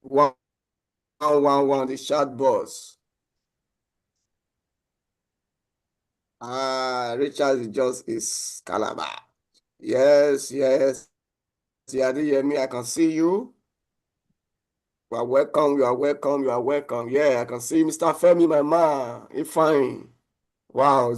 111, the chat box. Richard just is Calabar. Yes. Adeyemi, I can see you. You are welcome. Yeah, I can see Mr. Femi, my man. He fine. Wow.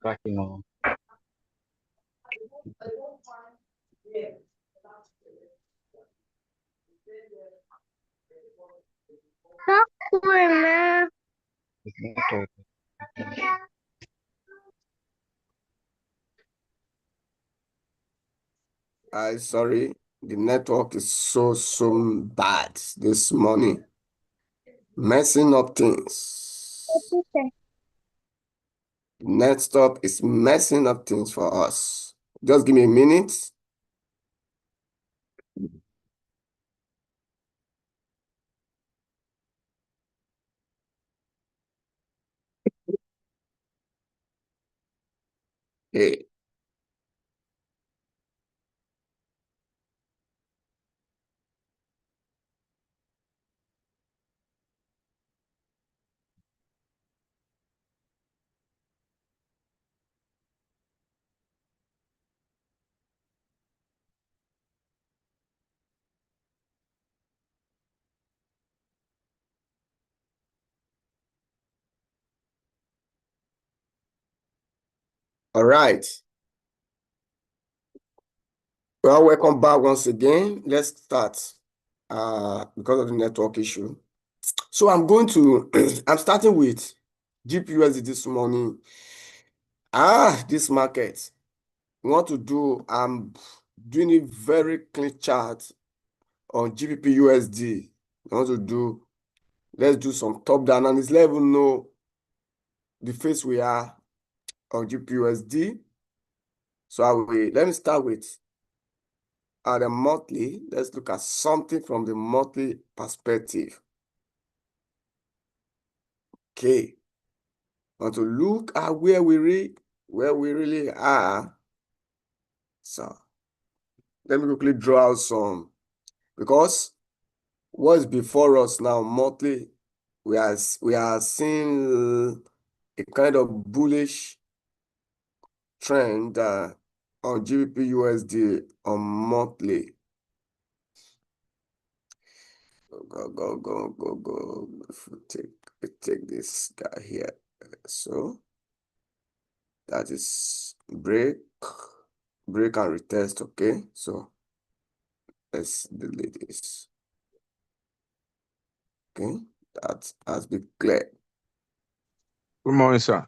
Cracking on. Sorry, the network is so bad this morning. Messing up things. NetStop is messing up things for us. Just give me a minute. Hey. All right. Well, welcome back once again. Let's start because of the network issue. So I'm going to, I'm starting with GPUSD this morning. This market. I'm doing a very clean chart on GBP let's do some top down analysis. Let even know the phase we are on GPUSD. So let me start with the monthly. Let's look at something from the monthly perspective. Okay. Want to look at where we really are. So let me quickly draw out some, because what's before us now, monthly, we are seeing a kind of bullish trend on GBP on monthly. Go. If we take this guy here. So that is break and retest. Okay, so let's delete this. Okay, that has been clear. Good morning, sir.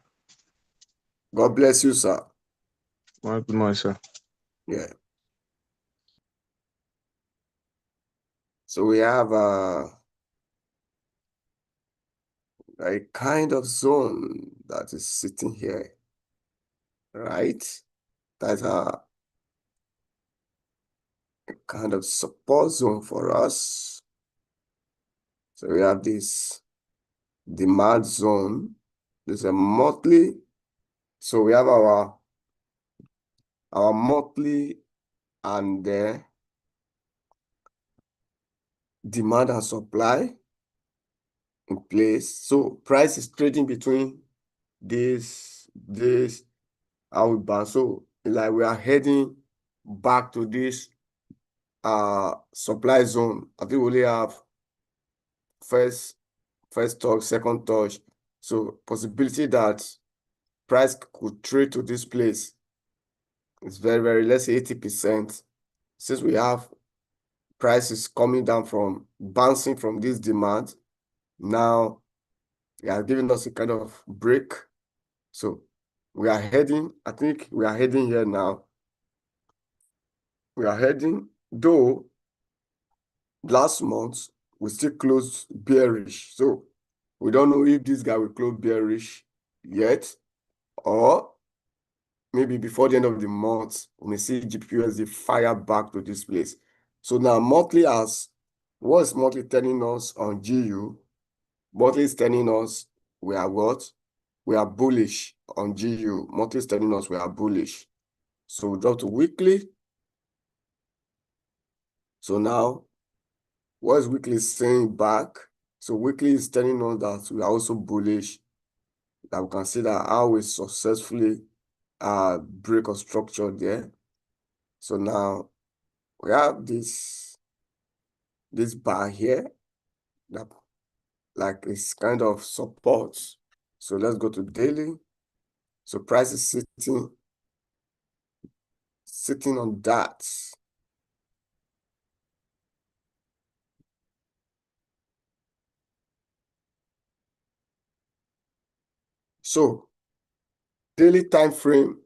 God bless you, sir. Well, good morning, sir. Yeah. So we have a kind of zone that is sitting here, right? That's a kind of support zone for us. So we have this demand zone. This is a monthly. So we have our monthly and the demand and supply in place. So price is trading between this, how we bounce. So like we are heading back to this supply zone. I think we only have first touch, second touch. So possibility that price could trade to this place is very, very, let's say 80%. Since we have prices coming down from bouncing from this demand, now they are giving us a kind of break. So we are heading, I think we are heading here now. We are heading, though last month we still closed bearish. So we don't know if this guy will close bearish yet, or maybe before the end of the month, we may see GBPUSD fire back to this place. So now monthly what is monthly telling us on GU? Monthly is telling us we are what? We are bullish on GU. Monthly is telling us we are bullish. So we drop to weekly. So now, what is weekly saying back? So weekly is telling us that we are also bullish. That we can see that how we successfully break a structure there. So now we have this bar here that like is kind of support. So let's go to daily. So price is sitting on that. So daily time frame,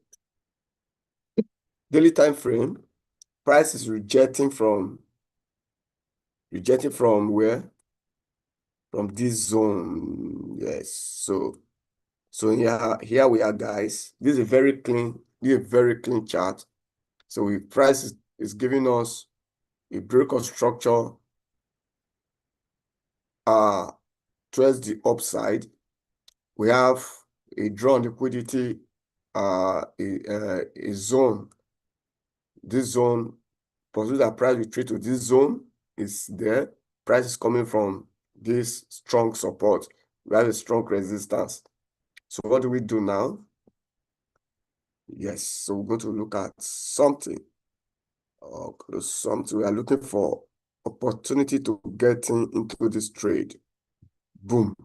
price is rejecting from where? From this zone. Yes. So here we are, guys. This is a very clean chart. So price is giving us a break of structure towards the upside. We have a drawn liquidity, a zone. This zone, possibly that price will trade to this zone is there. Price is coming from this strong support. We have a strong resistance. So what do we do now? Yes, so we're going to look at something. We are looking for opportunity to get into this trade. Boom.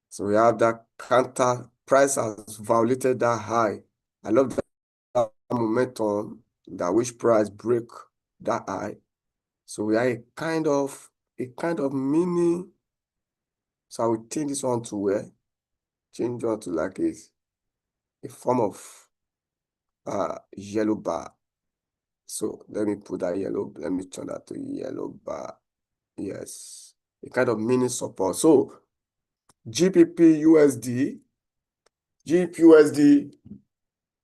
So we have that counter. Price has violated that high. I love that momentum that which price break that high. So we are a kind of mini. So I will change this one to where? Change on to like a form of yellow bar. So let me put that yellow, let me turn that to yellow bar. Yes, a kind of mini support. So GBPUSD,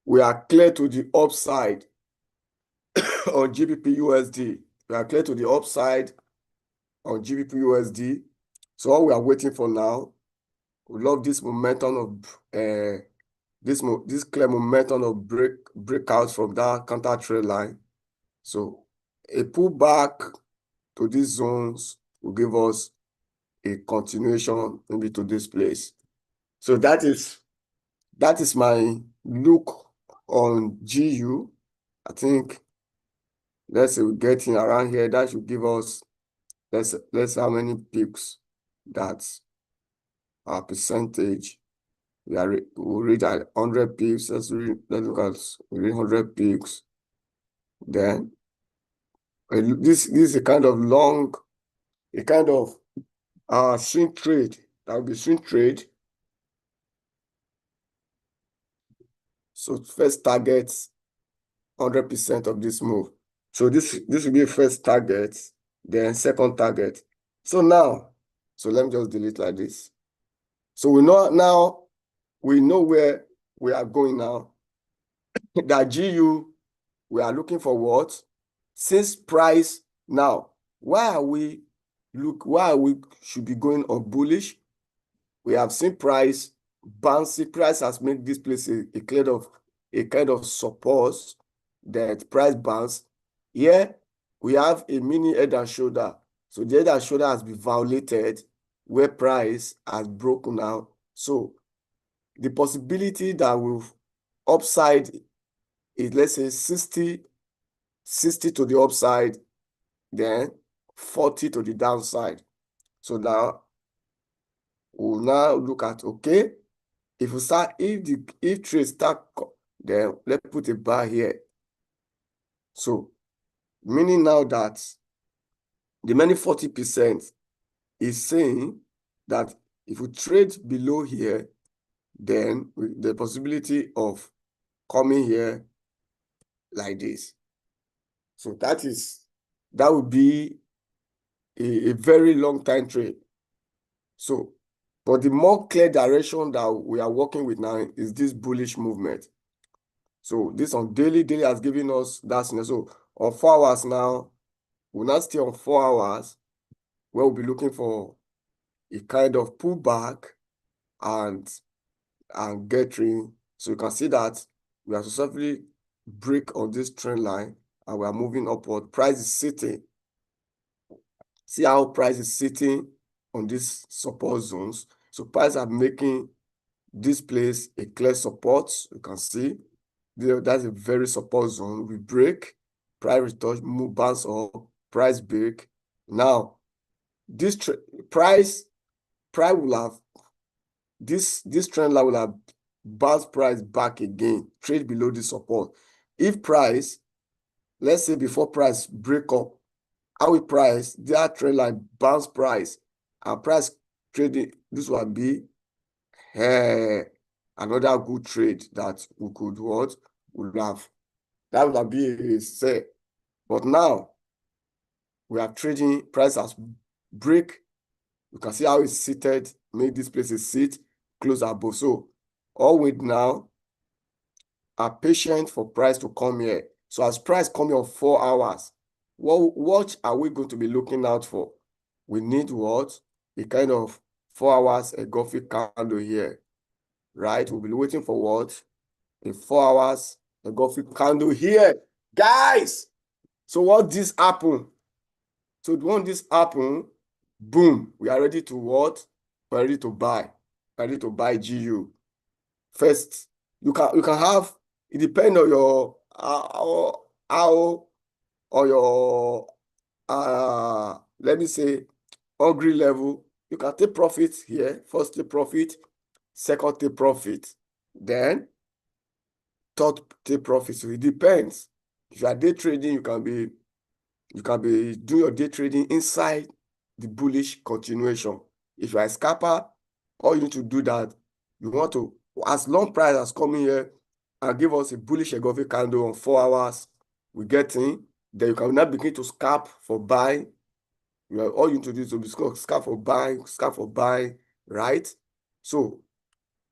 we are clear to the upside on GBPUSD. We are clear to the upside on GBPUSD. So all we are waiting for now, we love this momentum of this clear momentum of breakouts from that counter trend line. So a pullback to these zones will give us a continuation maybe to this place. So that is my look on GU. I think let's say we're getting around here. That should give us let's how many pips. That's our percentage. We'll read at 100 pips. Let's look at 100 pips. Then this is a kind of swing trade. That will be swing trade. So first target 100% of this move. So this will be a first target, then second target. So now, let me just delete like this. So we know where we are going now. That GU, we are looking for what? since price now, why we should be going on bullish? We have seen price bouncing. Price has made this place a kind of support that price bounce. Here we have a mini head and shoulder. So the head and shoulder has been violated where price has broken out. So the possibility that we'll upside is, let's say, 60 to the upside, then 40 to the downside. So now we'll now look at, okay, if we start, if trade start, then let's put a bar here. So meaning now that the remaining 40% is saying that if we trade below here, then the possibility of coming here like this. So that would be a very long time trade. So, but the more clear direction that we are working with now is this bullish movement. So this on daily has given us that signal. So on 4 hours now, we'll not stay on 4 hours where we'll be looking for a kind of pullback and get in. So you can see that we are successfully break on this trend line and we are moving upward. Price is sitting. See how price is sitting on these support zones. So price are making this place a clear support. You can see that's a very support zone. We break, price retouch, move, bounce up, price break. Now, this price will have this trend line will have bounced price back again, trade below the support. If price, let's say before price break up, how we price that trend line bounce price and price trading, this will be another good trade that we could would have. That would be a sell. But now we are trading, price has break. You can see how it's seated, make this place a sit, close above. So always now are patient for price to come here. So as price come here on 4 hours, what are we going to be looking out for? We need what? A kind of 4 hours engulfing candle here, right? We'll be waiting for what? A 4 hours engulfing candle here, guys. So what this happen? So when this happen, boom, we are ready to what? We're ready to buy. We're ready to buy GU. First, you can have, it depends on your how or your let me say hungry level. You can take profit here. First take profit, second take profit, then third take profit. So it depends. If you are day trading, you can be doing your day trading inside the bullish continuation. If you are a scalper, all you need to do that, you want to, as long price has come in here and give us a bullish engulfing candle on 4 hours, we get in, then you can now begin to scalp for buying. All you need to do is to be scalp for buying, right? So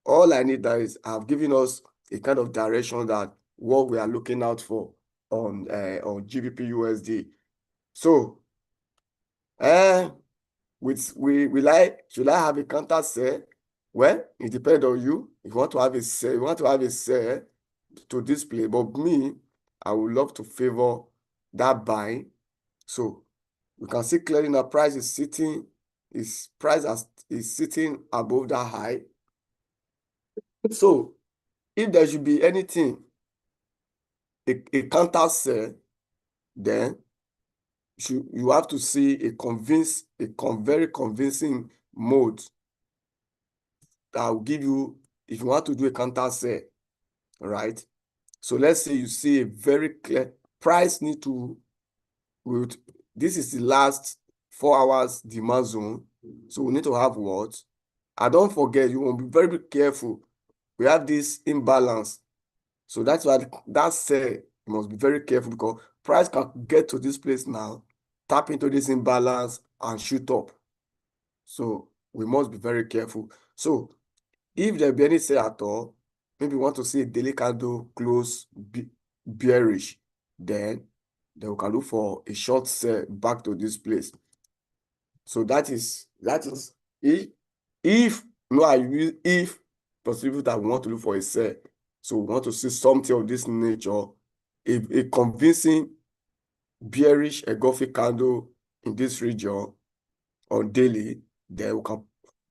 all I need that is I've given us a kind of direction that what we are looking out for on GBP USD. So should I have a counter sell? Well, it depends on you. If you want to have a sell, to display. But me, I would love to favor that buying. So you can see clearly now price is sitting, is sitting above that high. So if there should be anything, a counter sell, then you have to see a very convincing mode that will give you, if you want to do a counter sell, right? So let's say you see a very clear price need to, this is the last 4 hours demand zone. So we need to have what? And don't forget, you want to be very careful. We have this imbalance. So that's why that sell, you must be very careful because price can get to this place now, tap into this imbalance and shoot up. So we must be very careful. So if there be any sell at all, maybe you want to see a daily candle close bearish, then then we can look for a short sell back to this place. So that is if no, I use if possible that we want to look for a sell. So we want to see something of this nature, a convincing bearish engulfing candle in this region on daily, then we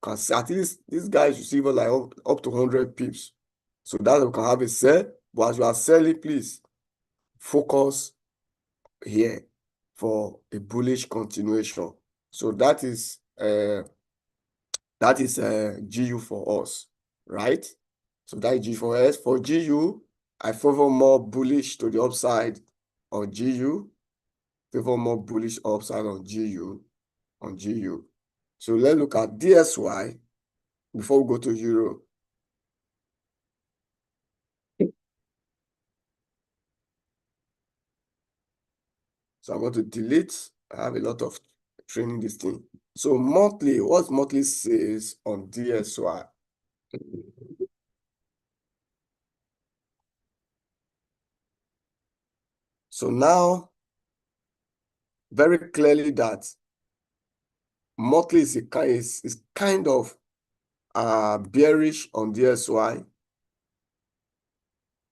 can see at least these guys should see even like up to 100 pips. So that we can have a sell. But as you are selling, please focus here for a bullish continuation. So that is GU for us, right? So that is GU for us. For GU, I favor more bullish to the upside on GU, favor more bullish upside on GU. So let's look at DSY before we go to Euro. So I'm going to delete. I have a lot of training this thing. So monthly, what monthly says on DSY? So now, very clearly that monthly is kind of bearish on DSY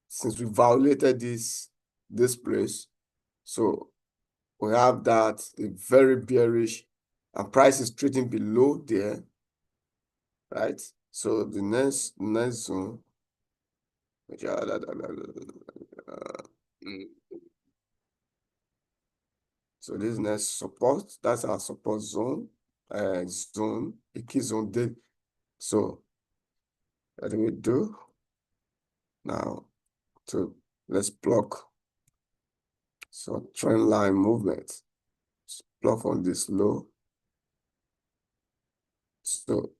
since we violated this place. So we have that very bearish, and price is trading below there, right? So the next zone, so this next support, that's our support zone, a key zone did. So what do we do now? So let's block. So trend line movement, block on this low. So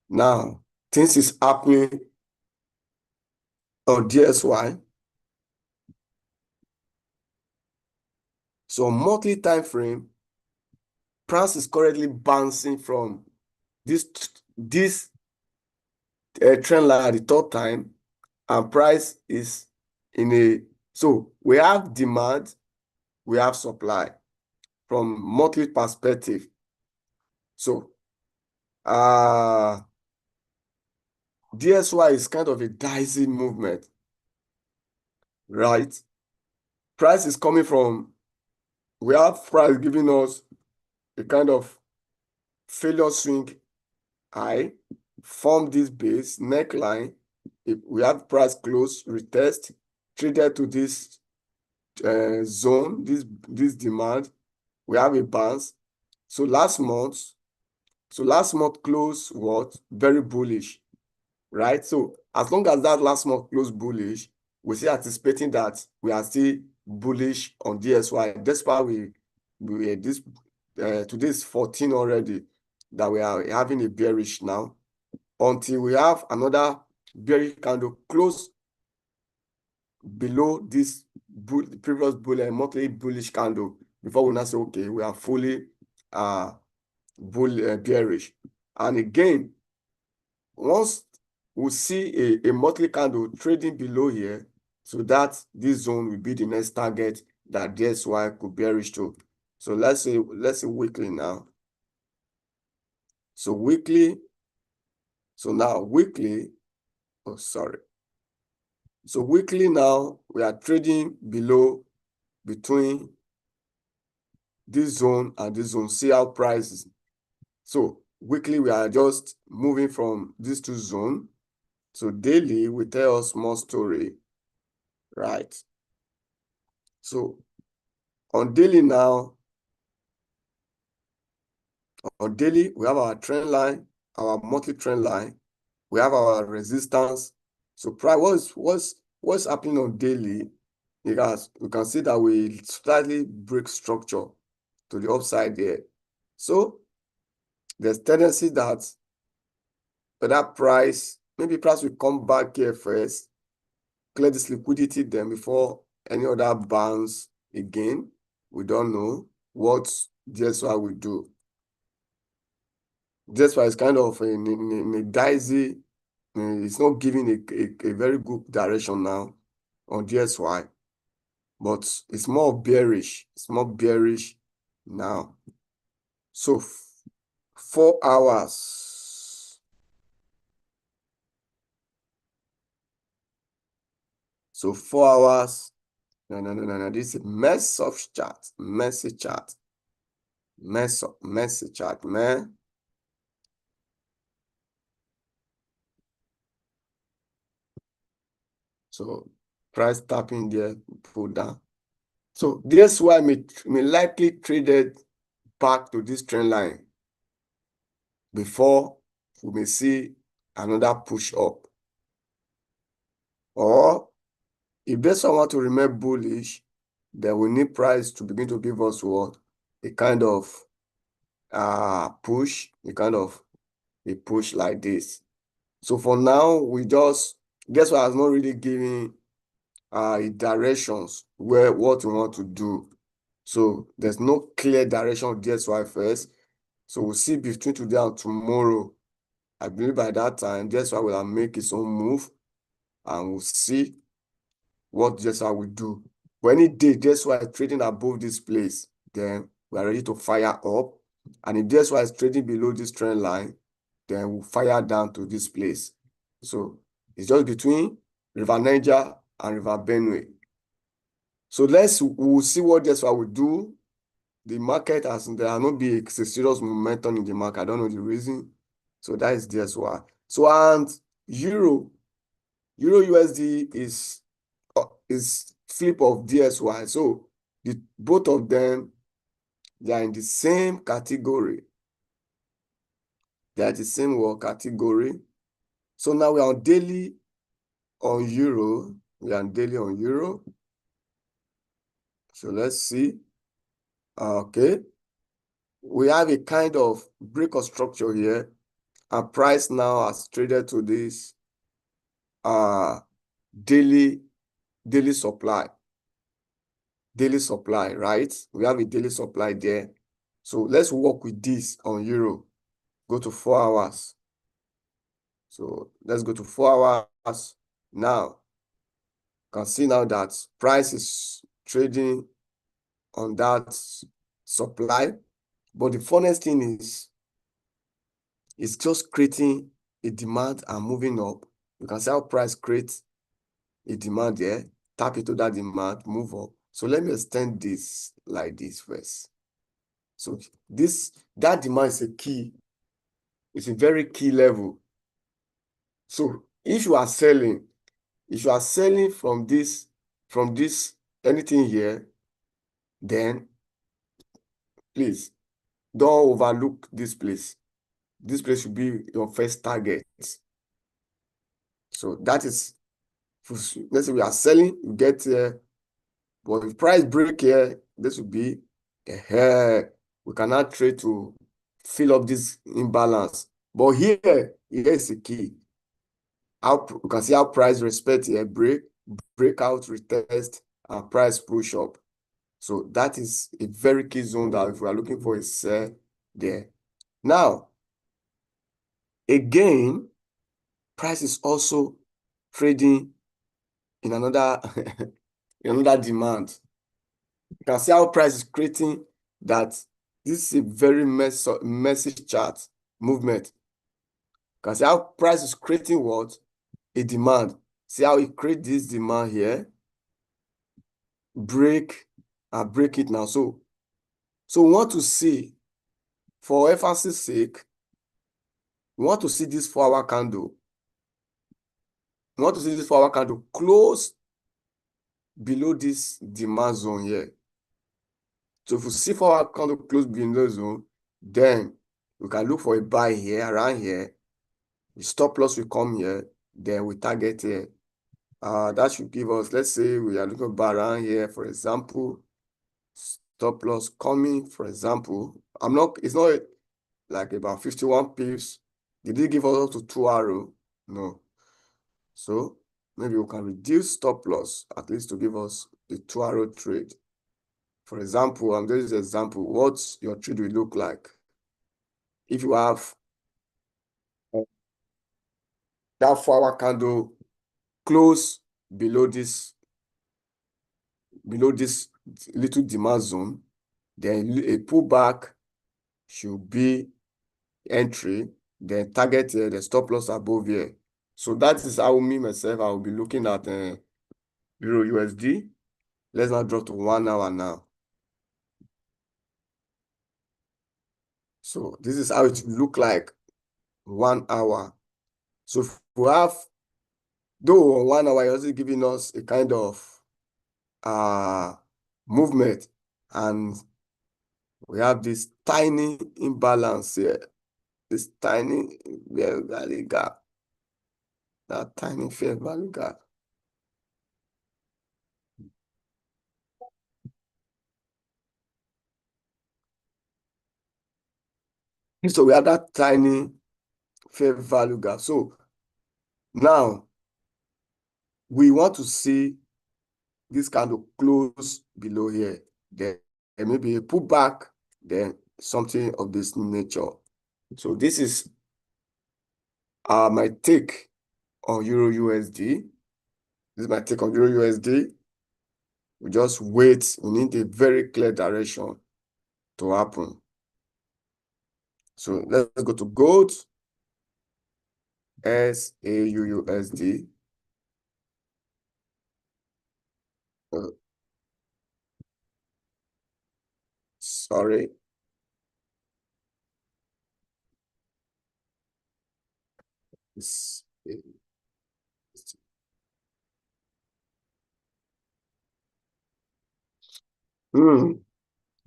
now things is happening on DSY. So monthly time frame, price is currently bouncing from this trend line at the top time, and price is in a, so we have demand, we have supply from monthly perspective. So DSY is kind of a dicey movement, right? Price is coming from, we have price giving us a kind of failure swing high, form this base neckline. We have price close, retest, traded to this zone, this demand. We have a bounce. So last month closed what? Very bullish, right? So as long as that last month closed bullish, we're still anticipating that we are still bullish on DSY. That's why we today's 14 already, that we are having a bearish now until we have another bearish candle close below this previous monthly bullish candle before we now say, okay, we are fully bearish. And again, once we see a monthly candle trading below here, so that this zone will be the next target that DSY could bearish to. So let's say weekly now. So weekly, so now weekly, oh sorry. So weekly now we are trading below, between this zone and this zone. See how prices. So weekly we are just moving from these two zones. So daily will tell us more story, right? So on daily now, on daily we have our trend line, our monthly trend line, we have our resistance. So price, what's happening on daily? Because we can see that we slightly break structure to the upside there. So there's tendency that that price, maybe price will come back here first, clear this liquidity then before any other bounce again. We don't know what DSY will do. DSY is kind of in a dicey, it's not giving a very good direction now on DSY. but it's more bearish. It's more bearish now. So 4 hours. So 4 hours. No. This is mess of chart. Messy chart. Messy chart, man. So price tapping there, pull down. So that's why me likely traded back to this trend line before we may see another push up. Or if there's someone to remain bullish, then we need price to begin to give us what? A kind of push, a push like this. So for now, we just, guess what, I was not really giving directions what we want to do. So there's no clear direction of DXY first. So we'll see between today and tomorrow. I believe by that time, DXY will make its own move, and we'll see what DXY will do. But any day DXY is trading above this place, then we are ready to fire up. And if DXY is trading below this trend line, then we'll fire down to this place. So it's just between River Niger and River Benue. So we'll see what DXY will do. The market there has not been a serious momentum in the market. I don't know the reason. So that is DXY. So and Euro USD is flip of DXY. So both of them, they are in the same category. They are the same word category. So now we are on daily on Euro. We are on daily on Euro. So let's see. Okay. We have a kind of break of structure here. Our price now has traded to this daily supply. Daily supply, right? We have a daily supply there. So let's work with this on Euro. Go to 4 hours. So let's go to 4 hours. Now, you can see now that price is trading on that supply. But the funniest thing is, it's just creating a demand and moving up. You can see how price creates a demand there, tap into that demand, move up. So let me extend this like this first. So that demand is a key. It's a very key level. So if you are selling from this anything here, then please don't overlook this place. This place should be your first target. So that is, let's say we are selling, you get here, but if price break here, this will be we cannot trade to fill up this imbalance. But here is the key. You can see how price respect here, breakout, retest, and price push up. So that is a very key zone that if we are looking for a sell there. Now, again, price is also trading in another demand. You can see how price is creating that. This is a very messy chart movement. You can see how price is creating what? A demand. See how it creates this demand here. Break it now. So we want to see, for emphasis sake, we want to see this 4-hour candle. We want to see this 4-hour candle close below this demand zone here. So if we see 4-hour candle close below zone, then we can look for a buy here, around here. The stop loss will come here, then we target here. That should give us, let's say we are looking at around here, for example, stop loss coming, for example. It's not like about 51 pips. Did they give us up to 2 arrow? No. So maybe we can reduce stop loss at least to give us the 2 arrow trade. For example, this is an example, what your trade will look like. If you have that 4-hour candle close below this below this little demand zone, then a pullback should be entry, then target here, the stop loss above here. So that is how me myself, I will be looking at Euro USD. Let's now drop to 1 hour now. So this is how it look like 1 hour. So if we have, though on 1 hour, you're also giving us a kind of movement, and we have this tiny imbalance here, this tiny fair value gap, that tiny fair value gap. So we have that tiny fair value gap. So now we want to see this candle close below here. Then there may be a pullback, then something of this nature. So this is my take on Euro USD. This is my take on Euro USD. We just wait. We need a very clear direction to happen. So let's go to gold. SAUUSD. Sorry.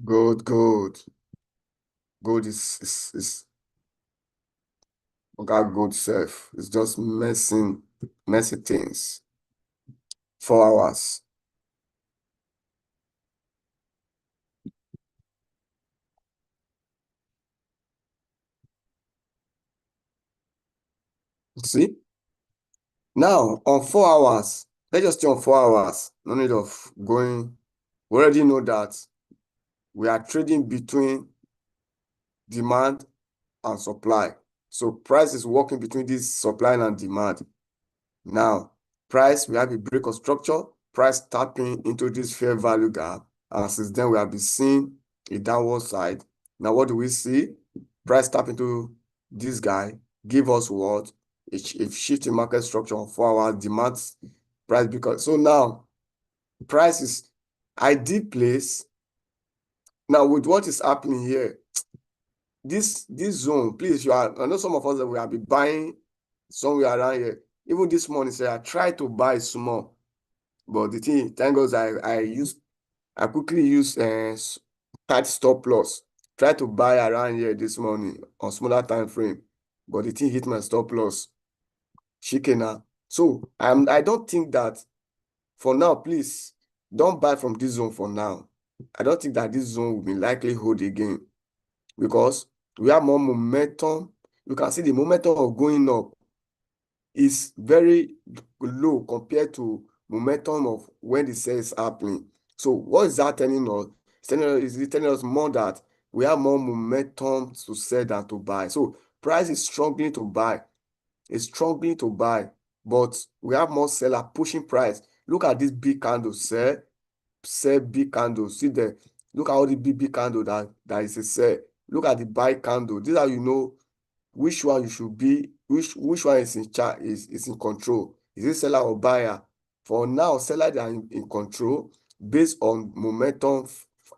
Gold. Gold is gold self. It's just messy things. 4 hours. See? Now on 4 hours, let's just stay on 4 hours. No need of going. We already know that we are trading between demand and supply. So price is working between this supply and demand. Now, price, we have a break of structure, price tapping into this fair value gap. And since then, we have been seeing a downward side. Now, what do we see? Price tap into this guy, give us what? A shift in market structure on 4 hours, demand price. Because so now, price is ideal place. Now, with what is happening here, this zone, please, I know some of us that we have been buying somewhere around here. Even this morning, say I tried to buy small, but the thing, thank God, I quickly use tight stop loss. Try to buy around here this morning on smaller time frame, but the thing hit my stop loss. Shikena. So I don't think that for now, please don't buy from this zone for now. I don't think that this zone will be likely hold again, because we have more momentum. You can see the momentum of going up is very low compared to momentum of when the sale is happening. So what is that telling us? It's telling us more that we have more momentum to sell than to buy. So price is struggling to buy. It's struggling to buy, but we have more seller pushing price. Look at this big candle, sell big candle. See the look at all the big candle that is a sell. Look at the buy candle. This is how you know which one you should be, which one is in charge, is in control. Is it seller or buyer? For now, seller they are in control based on momentum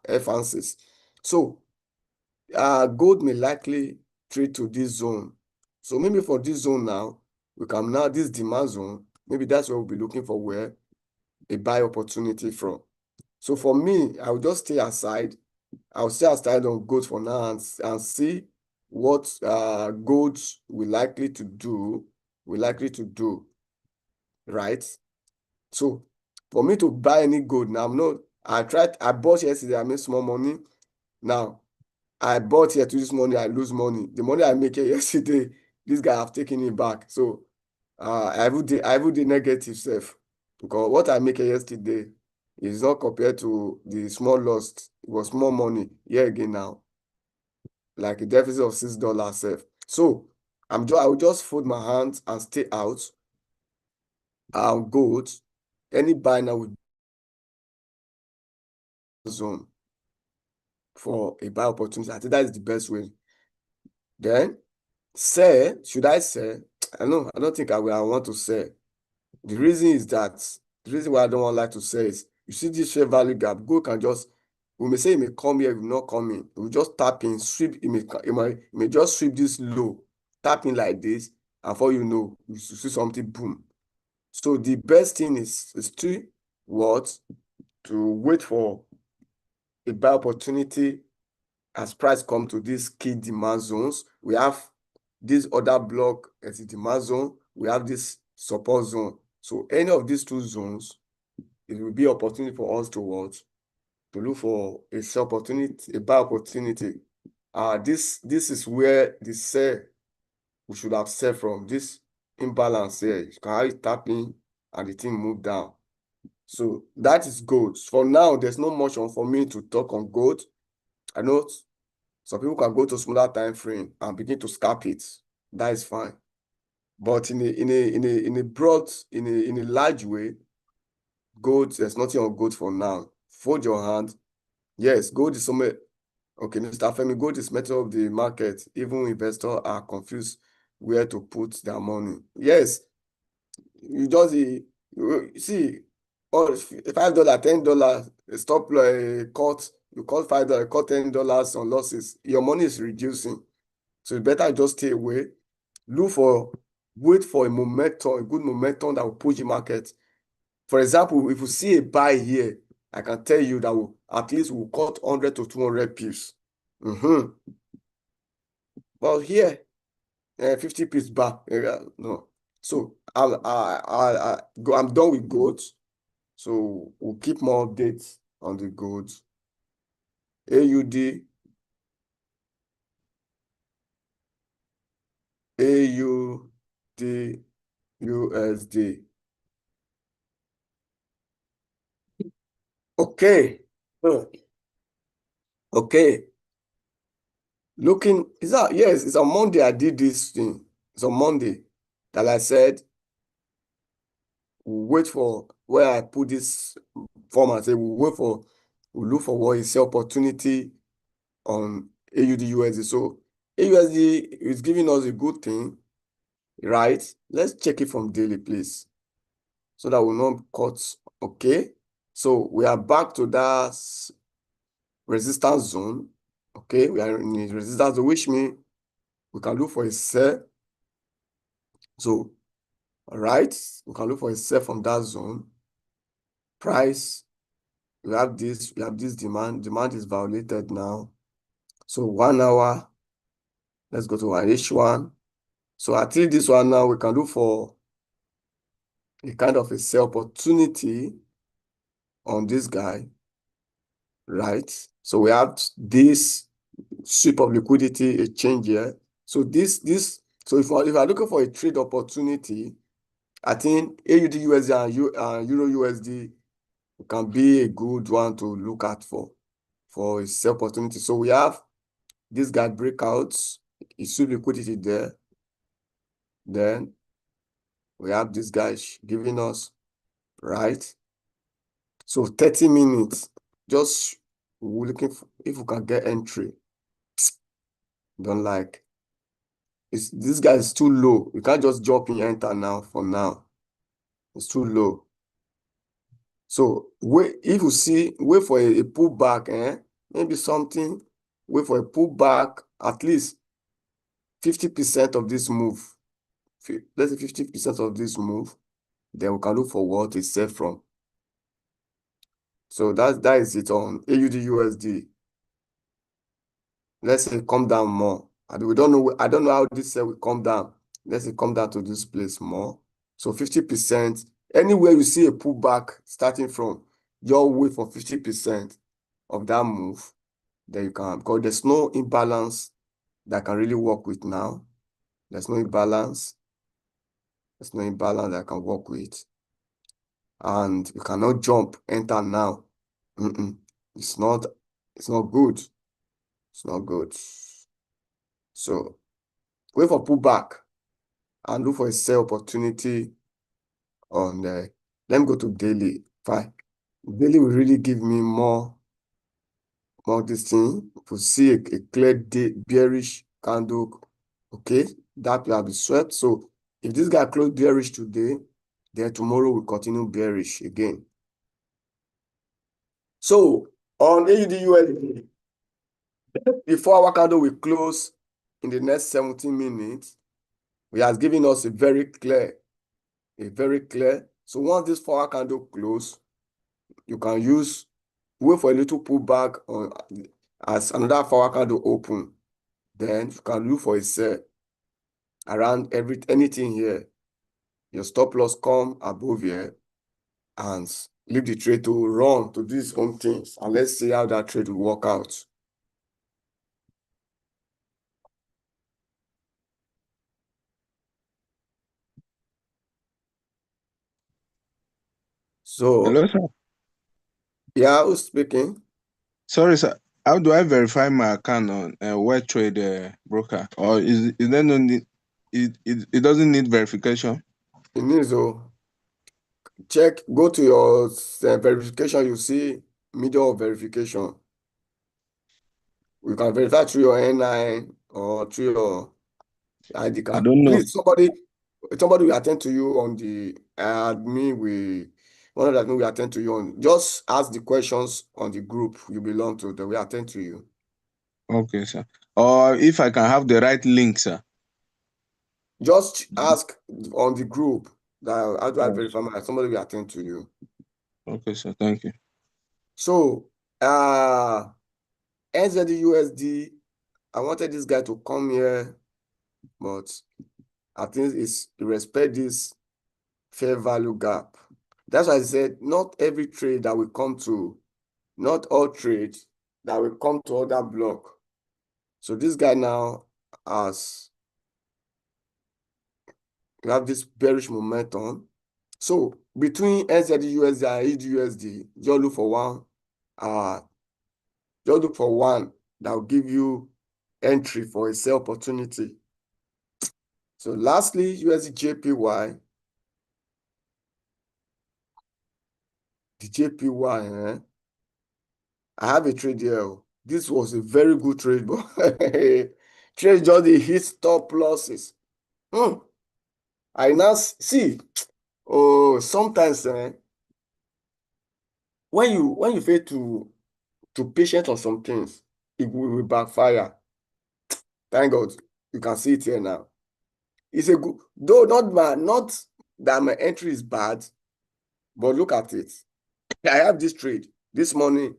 advances. So gold may likely trade to this zone. So maybe for this zone now, we can now this demand zone, maybe that's where we'll be looking for where a buy opportunity from. So for me, I will just stay aside. I'll stay aside on gold for now and see what gold will likely to do, right? So for me to buy any gold now, I bought yesterday, I made small money. Now I bought here to this morning, I lose money. The money I make here yesterday, this guy have taken it back. So I would do negative self, because what I make here yesterday is not compared to the small loss. It was small money. Here again now, like a deficit of $6 self. So I will just fold my hands and stay out. Gold, any buy now will zone for a buy opportunity. I think that is the best way. Then sell, should I sell? I don't think I want to sell. The reason is that the reason why I don't want like to sell is you see this share value gap, gold can just, we may say it may come here, it will not come in. It will just tap in, sweep, it may just sweep this low, tap in like this, and before you know, you see something boom. So the best thing is to what? To wait for a buy opportunity as price come to these key demand zones. We have this other block as a demand zone. We have this support zone. So any of these two zones, it will be opportunity for us to watch, to look for a sell opportunity, a buy opportunity. This is where the sell we should have sell from. This imbalance here, you can have it tap in and the thing move down. So that is gold. For now, there's not much on for me to talk on gold. I know some people can go to smaller time frame and begin to scalp it. That is fine. But in a broad, in a large way, gold, there's nothing on gold for now. Fold your hand. Yes, gold is somewhere. Okay, Mr. Femi, gold is metal of the market. Even investors are confused where to put their money. Yes, you just see, all $5, $10, stop cut, you cut $5, cut $10 on losses. Your money is reducing. So you better just stay away. Wait for a momentum, a good momentum that will push the market. For example, if you see a buy here, I can tell you that at least we'll cut 100 to 200 pips. But here, 50 pips back. No. So I'm done with gold. So we'll keep more updates on the gold. AUD. USD. Okay. Okay. Yes, it's on Monday I did this thing. It's on Monday that I said, we'll wait for where I put this form and say, we'll look for what is the opportunity on AUD USD. So AUSD is giving us a good thing, right? Let's check it from daily, please, so that we'll not cut. Okay. So we are back to that resistance zone. Okay, we are in a resistance zone, which means we can look for a sell. So, all right, we can look for a sell from that zone. Price, we have this demand. Demand is violated now. So 1 hour, let's go to our H1. So at least this one now, we can look for a kind of a sell opportunity on this guy, right? So we have this sweep of liquidity, a change here. So so if I'm looking for a trade opportunity, I think AUD USD and Euro USD can be a good one to look at for a sell opportunity. So we have this guy breakouts, it's sweep liquidity there. Then we have this guy giving us, right? So 30 minutes, just we're looking for if we can get entry. Don't like. This guy is too low. We can't just jump in enter now for now. It's too low. So if you see, wait for a pullback, maybe something, wait for a pullback, at least 50% of this move. Let's say 50% of this move, then we can look for what to sell from. So that is it on AUD USD. Let's say come down more. I don't know how this sell will come down. Let's say come down to this place more. So 50%. Anywhere you see a pullback starting from, your wait for 50% of that move. Then you can, because there's no imbalance that I can really work with now. There's no imbalance. There's no imbalance that I can work with. And you cannot jump, enter now. It's not good. It's not good. So wait for pullback and look for a sell opportunity on let me go to daily. Fine. Daily will really give me more on this thing, if we see a clear bearish candle, okay, that will be swept. So if this guy closed bearish today, then tomorrow we continue bearish again. So on AUD/USD, the 4-hour candle will close in the next 17 minutes. He has given us a very clear. So once this 4-hour candle close, you can wait for a little pullback on as another 4-hour candle open. Then you can look for a sell around anything here. Your stop loss come above here and leave the trade to run to do its own things. And let's see how that trade will work out. So, Hello, sir. yeah, who's speaking? Sorry, sir. How do I verify my account on WebTrade broker? Or is there no need? It doesn't need verification. It needs to go to your verification. You see middle of verification. You can verify through your NI or through your ID I card. don't know. Please, somebody will attend to you on the admin. One of the admin will attend to you on. Just ask the questions on the group you belong to. They will attend to you. Okay, sir. Or if I can have the right link, sir. Just ask on the group that how do I Yes. verify my. Somebody will attend to you. Okay, sir. Thank you. So, NZD/USD. I wanted this guy to come here, but I think it's respect this fair value gap. That's why I said not every trade that will come to, not all trades that will come to other block. So this guy now has, we have this bearish momentum. So between NZD/USD and AUD/USD, just look for one that will give you entry for a sell opportunity. So lastly, USD/JPY. The JPY, I have a trade here. This was a very good trade, but trade just hit stop losses. I now see. Oh, sometimes when you fail to patient on some things, it will backfire. Thank God, you can see it here now. It's a good, though not that my entry is bad, but look at it. I have this trade this morning.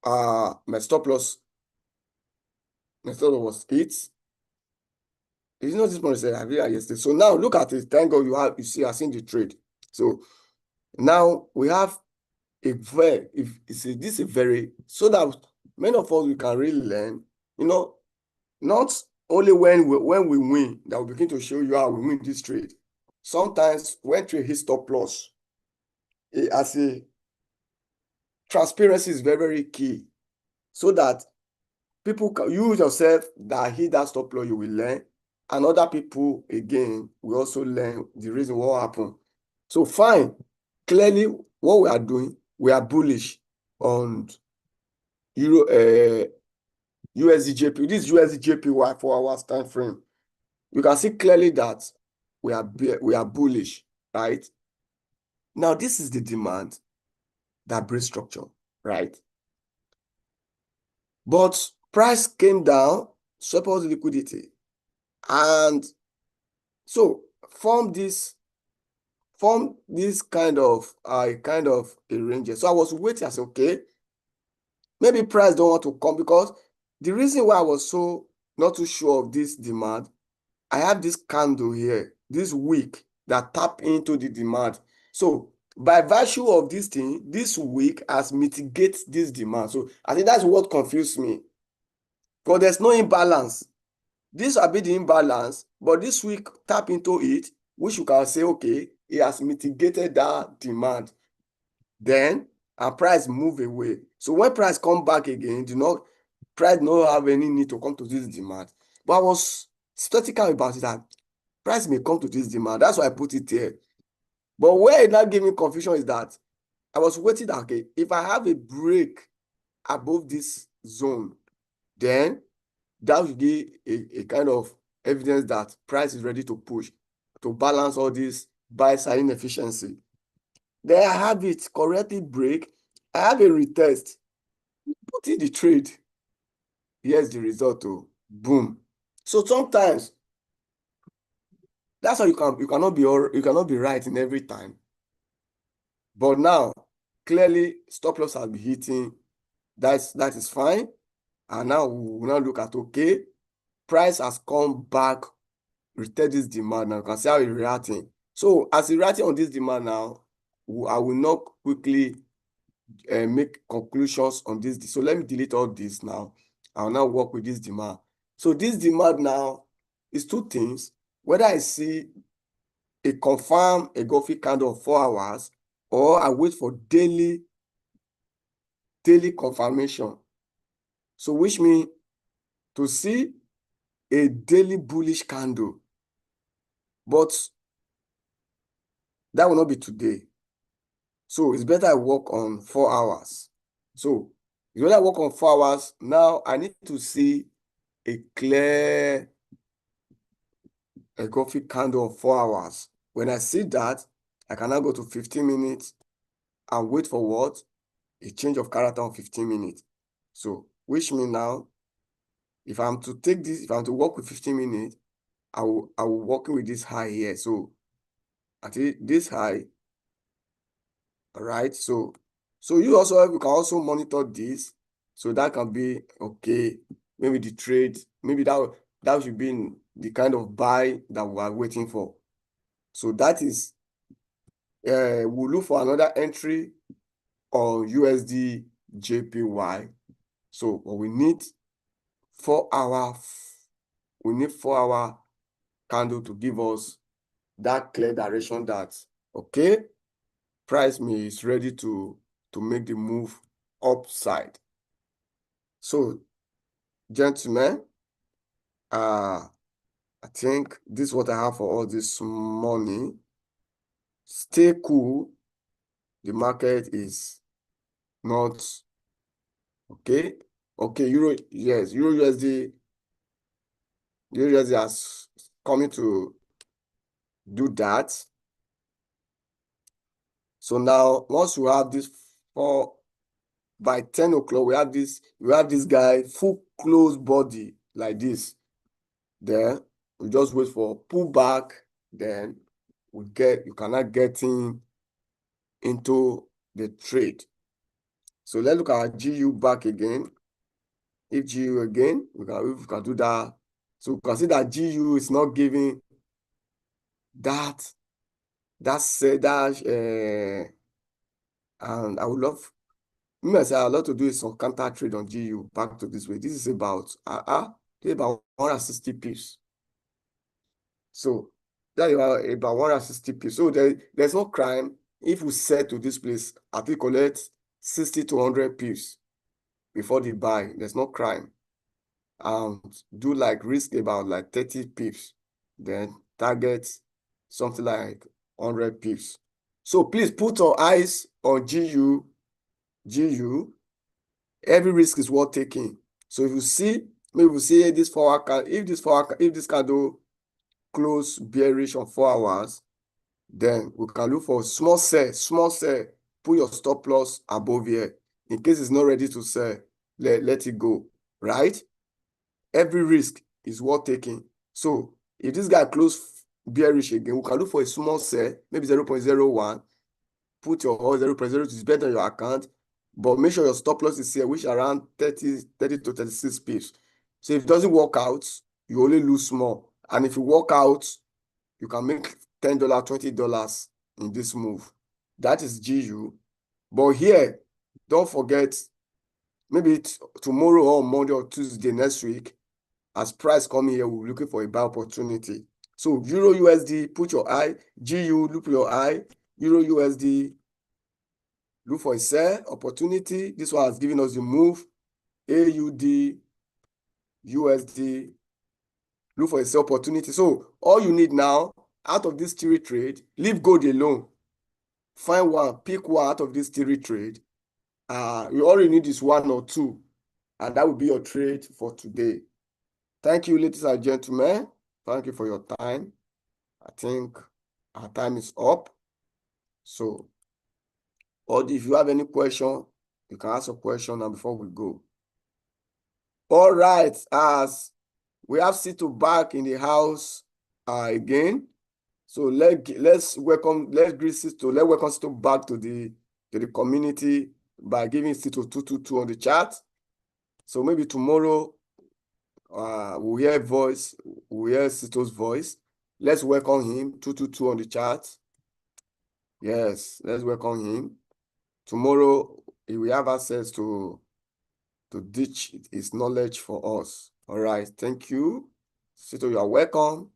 My stop loss was 8. It's not this morning, I realized yesterday. So now look at it. Thank God you seen the trade. So now we have this is a very, so that many of us we can really learn, not only when we win that we begin to show you how we win this trade. Sometimes when trade hits stop loss, as a transparency is very, very key, so that people you yourself that hit that stop loss, you will learn, and other people again will also learn the reason what happened. So fine, clearly what we are doing, we are bullish on USD/JPY. This USD/JPY 4 hours time frame. You can see clearly that we are bullish, right? Now this is the demand that brings structure, right? But price came down, support liquidity, and so form this kind of a range. So I was waiting. I said, okay, maybe price don't want to come, because the reason why I was so not too sure of this demand, I have this candle here, this wick that tap into the demand. So by virtue of this thing, this wick has mitigated this demand. So I think that's what confused me, because there's no imbalance. This will be the imbalance, but this wick tap into it, which you can say, okay, it has mitigated that demand. Then our price move away. So when price come back again, price don't have any need to come to this demand. But I was skeptical about it, that price may come to this demand. That's why I put it here. But where it now gave me confusion is that I was waiting that, okay, if I have a break above this zone, then that will be a kind of evidence that price is ready to push to balance all this buy side inefficiency. Then I have it correctly break. I have a retest. Put in the trade. Here's the result. Oh, boom. So sometimes that's how you cannot be right in every time. But now clearly stop loss has been hitting. That is fine. And now we will now look at okay, price has come back, retest this demand. Now you can see how it's reacting. So as it's reacting on this demand now, I will not quickly make conclusions on this. So let me delete all this now. I'll now work with this demand. So this demand now is two things. Whether I see a confirm engulfing candle of 4 hours or I wait for daily confirmation. So which means to see a daily bullish candle, but that will not be today. So it's better I work on 4 hours. So when I work on 4 hours, now I need to see a clear engulfing candle of 4 hours. When I see that, I can now go to 15 minutes and wait for what? A change of character on 15 minutes. So which means now, if I'm to take this, if I'm to work with 15 minutes, I will work with this high here. So at this high, all right. So you can also monitor this. So that can be okay. Maybe the trade, maybe that should be in the kind of buy that we are waiting for. So that is we'll look for another entry on USD JPY. So but we need 4 hour. We need 4 hour candle to give us that clear direction that okay, price me is ready to make the move upside. So gentlemen, I think this is what I have for all this morning. Stay cool. The market is not okay. Okay, Euro USD has coming to do that. So now once we have this by 10 o'clock, we have this guy full closed body like this. Then we just wait for pullback. Then you cannot get into the trade. So let's look at GU back again. If GU again, we can do that. So we can see that GU is not giving that and I would love I'd love to do some counter trade on GU back to this way. This is about 160 pips. So that's about 160 pips. So there's no crime if we set to this place, at least collect 60 to 100 pips before the buy. There's no crime. And do like risk about like 30 pips, then target something like 100 pips. So please put your eyes on GU. Every risk is worth taking. So if you see, maybe we see this 4 hour, if this candle close bearish on 4 hours, then we can look for small sell, put your stop loss above here. In case it's not ready to sell, let it go, right? Every risk is worth taking. So if this guy close bearish again, we can look for a small sell, maybe 0.01. Put your 0.02 is better on your account, but make sure your stop loss is here, which around 30 to 36 pips. So if it doesn't work out, you only lose small. And if you work out, you can make $10, $20 in this move. That is GU. But here, don't forget, maybe tomorrow or Monday or Tuesday next week, as price come here, we're looking for a buy opportunity. So Euro USD, put your eye. GU, look for your eye. Euro USD, look for a sell opportunity. This one has given us the move. AUD, USD, look for a sell opportunity. So all you need now, out of this theory trade, leave gold alone. Find one, pick one out of this theory trade You only need this 1 or 2, and that will be your trade for today. Thank you, ladies and gentlemen. Thank you for your time. I think our time is up. So, or if you have any question, you can ask a question now before we go. All right, as we have Sito back in the house again. So let's greet Sito. Let's welcome Sito back to the community by giving Sito 222 on the chat. So maybe tomorrow we'll hear Sito's voice. Let's welcome him 222 on the chat. Yes, let's welcome him. Tomorrow he will have access to teach his knowledge for us. All right, thank you. Sito, you are welcome.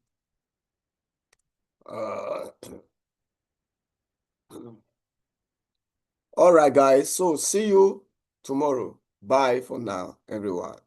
All right, guys. So see you tomorrow. Bye for now, everyone.